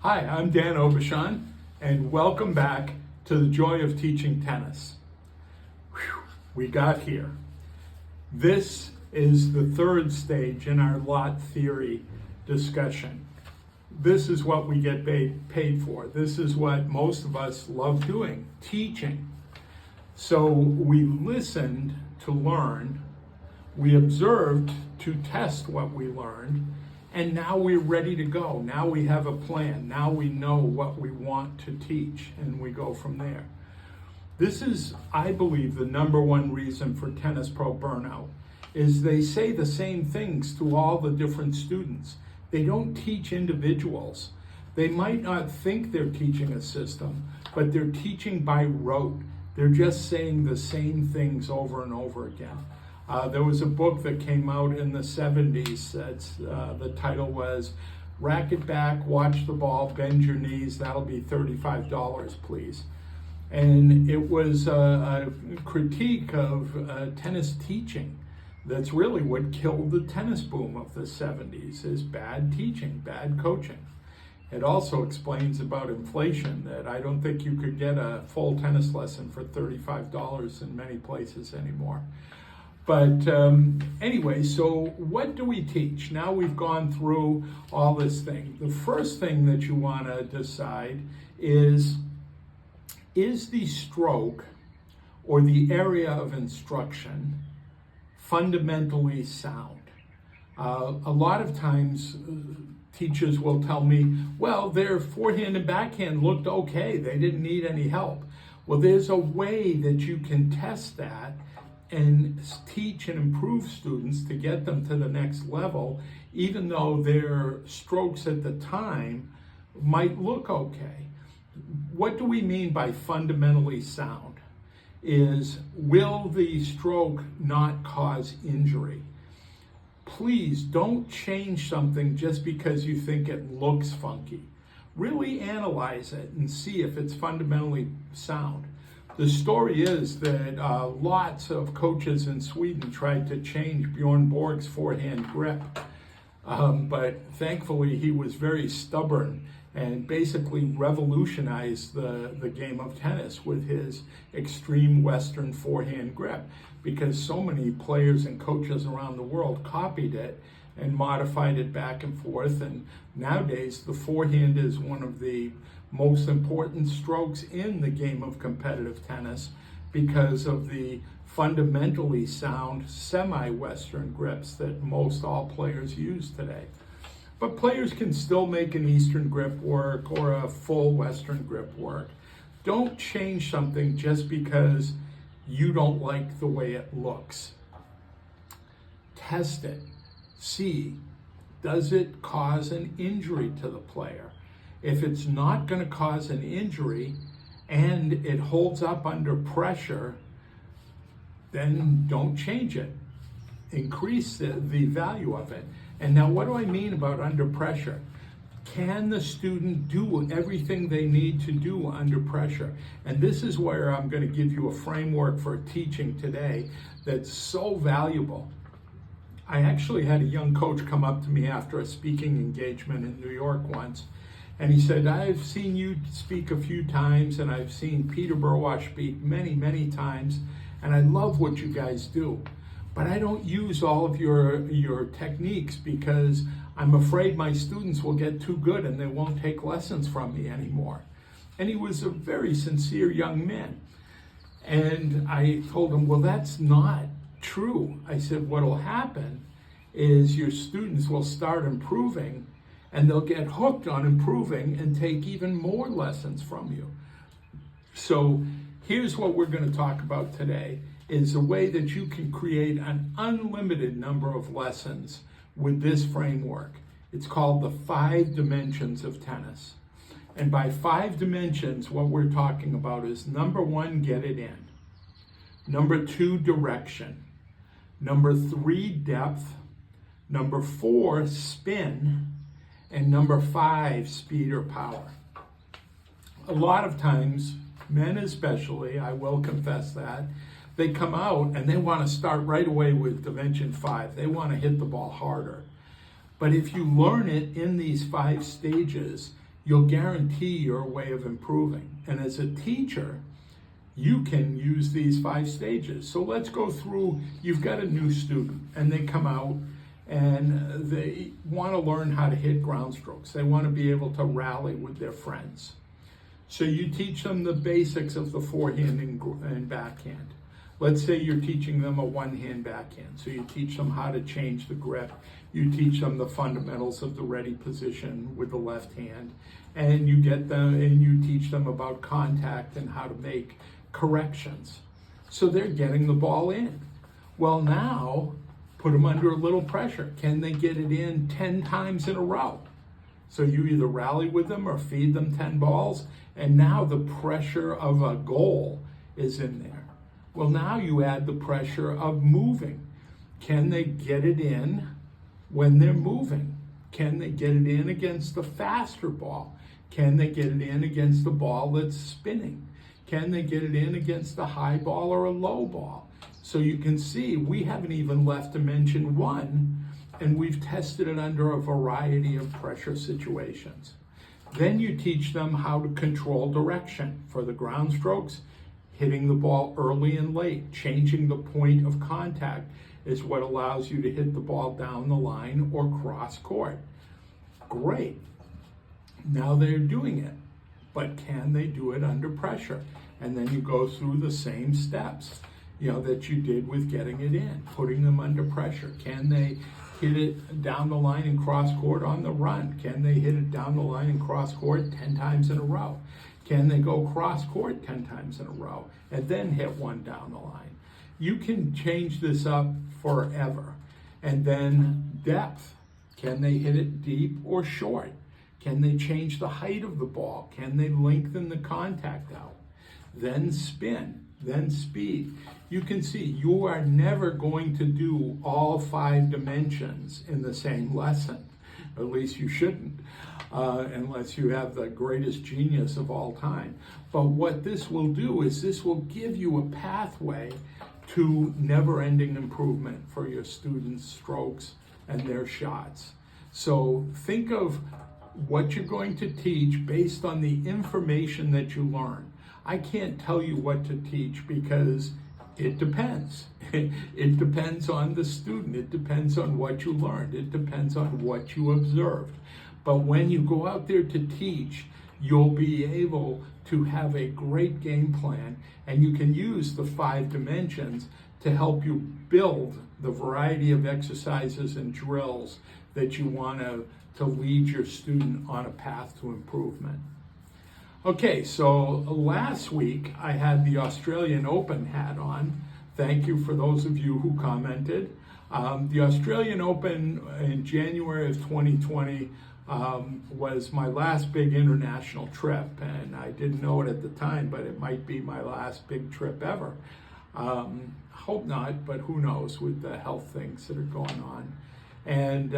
Hi, I'm Dan Aubuchon, and welcome back to the Joy of Teaching Tennis. Whew, we got here. This is the third stage in our lot theory discussion. This is what we get paid for. This is what most of us love doing, teaching. So we listened to learn, we observed to test what we learned, and now we're ready to go. Now we have a plan. Now we know what we want to teach, and we go from there. This is, I believe, the number one reason for tennis pro burnout, is they say the same things to all the different students. They don't teach individuals. They might not think they're teaching a system, but they're teaching by rote. They're just saying the same things over and over again. There was a book that came out in the 70s. The title was Racket Back, Watch the Ball, Bend Your Knees, That'll be $35, please. And it was a critique of tennis teaching. That's really what killed the tennis boom of the 70s, is bad teaching, bad coaching. It also explains about inflation, that I don't think you could get a full tennis lesson for $35 in many places anymore. But anyway, so what do we teach? Now we've gone through all this thing. The first thing that you want to decide is the stroke or the area of instruction fundamentally sound? A lot of times teachers will tell me, well, their forehand and backhand looked okay. They didn't need any help. Well, there's a way that you can test that and teach and improve students to get them to the next level, even though their strokes at the time might look okay. What do we mean by fundamentally sound? Is, will the stroke not cause injury? Please don't change something just because you think it looks funky. Really analyze it and see if it's fundamentally sound. The story is that lots of coaches in Sweden tried to change Bjorn Borg's forehand grip, but thankfully he was very stubborn and basically revolutionized the game of tennis with his extreme Western forehand grip, because so many players and coaches around the world copied it and modified it back and forth. And nowadays the forehand is one of the most important strokes in the game of competitive tennis because of the fundamentally sound semi-Western grips that most all players use today. But players can still make an Eastern grip work or a full Western grip work. Don't change something just because you don't like the way it looks. Test it. See, does it cause an injury to the player? If it's not going to cause an injury and it holds up under pressure, then don't change it. Increase the value of it. And now what do I mean about under pressure? Can the student do everything they need to do under pressure? And this is where I'm going to give you a framework for teaching today that's so valuable. I actually had a young coach come up to me after a speaking engagement in New York once, and he said, I've seen you speak a few times, and I've seen Peter Burwash speak many, many times, and I love what you guys do. But I don't use all of your techniques because I'm afraid my students will get too good and they won't take lessons from me anymore. And he was a very sincere young man. And I told him, well, that's not true. I said, what will happen is your students will start improving and they'll get hooked on improving and take even more lessons from you. So here's what we're going to talk about today, is a way that you can create an unlimited number of lessons with this framework. It's called the 5 dimensions of tennis. And by 5 dimensions, what we're talking about is number 1, get it in. Number 2, direction. Number 3, depth. Number 4, spin. And number 5, speed or power. A lot of times, men especially, I will confess that, they come out and they want to start right away with dimension 5. They want to hit the ball harder. But if you learn it in these 5 stages, you'll guarantee your way of improving. And as a teacher, you can use these 5 stages. So let's go through. You've got a new student and they come out and they want to learn how to hit ground strokes. They want to be able to rally with their friends. So you teach them the basics of the forehand and backhand. Let's say you're teaching them a one-hand backhand. So you teach them how to change the grip. You teach them the fundamentals of the ready position with the left hand. And you get them and you teach them about contact and how to make corrections. So they're getting the ball in. Well, now put them under a little pressure. Can they get it in 10 times in a row? So you either rally with them or feed them 10 balls, and now the pressure of a goal is in there. Well, now you add the pressure of moving. Can they get it in when they're moving? Can they get it in against the faster ball? Can they get it in against the ball that's spinning? Can they get it in against a high ball or a low ball? So you can see we haven't even left dimension 1, and we've tested it under a variety of pressure situations. Then you teach them how to control direction for the ground strokes. Hitting the ball early and late, changing the point of contact is what allows you to hit the ball down the line or cross court. Great. Now they're doing it, but can they do it under pressure? And then you go through the same steps, that you did with getting it in, putting them under pressure. Can they hit it down the line and cross court on the run? Can they hit it down the line and cross court 10 times in a row? Can they go cross court 10 times in a row and then hit one down the line? You can change this up forever. And then depth. Can they hit it deep or short? Can they change the height of the ball? Can they lengthen the contact out? Then spin, then speed. You can see you are never going to do all 5 dimensions in the same lesson. At least you shouldn't, unless you have the greatest genius of all time. But what this will do is this will give you a pathway to never-ending improvement for your students' strokes and their shots. So think of what you're going to teach based on the information that you learn. I can't tell you what to teach because it depends. It depends on the student. It depends on what you learned. It depends on what you observed. But when you go out there to teach, you'll be able to have a great game plan, and you can use the 5 dimensions to help you build the variety of exercises and drills that you want to lead your student on a path to improvement. Okay, so last week I had the Australian Open hat on. Thank you for those of you who commented. The Australian Open in January of 2020 was my last big international trip, and I didn't know it at the time, but it might be my last big trip ever. Hope not, but who knows with the health things that are going on. And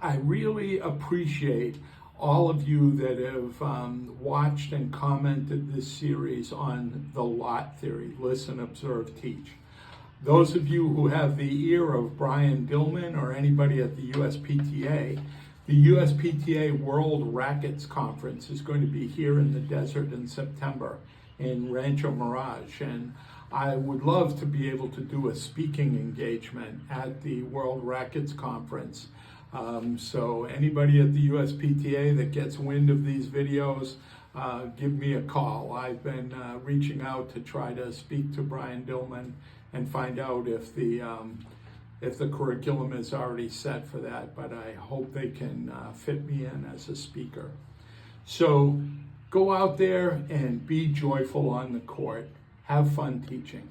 I really appreciate all of you that have watched and commented this series on the LOT theory, listen, observe, teach. Those of you who have the ear of Brian Dillman or anybody at the USPTA, the USPTA World Rackets Conference is going to be here in the desert in September in Rancho Mirage, and I would love to be able to do a speaking engagement at the World Rackets Conference. So anybody at the USPTA that gets wind of these videos, give me a call. I've been reaching out to try to speak to Brian Dillman and find out if the curriculum is already set for that, but I hope they can fit me in as a speaker. So go out there and be joyful on the court. Have fun teaching.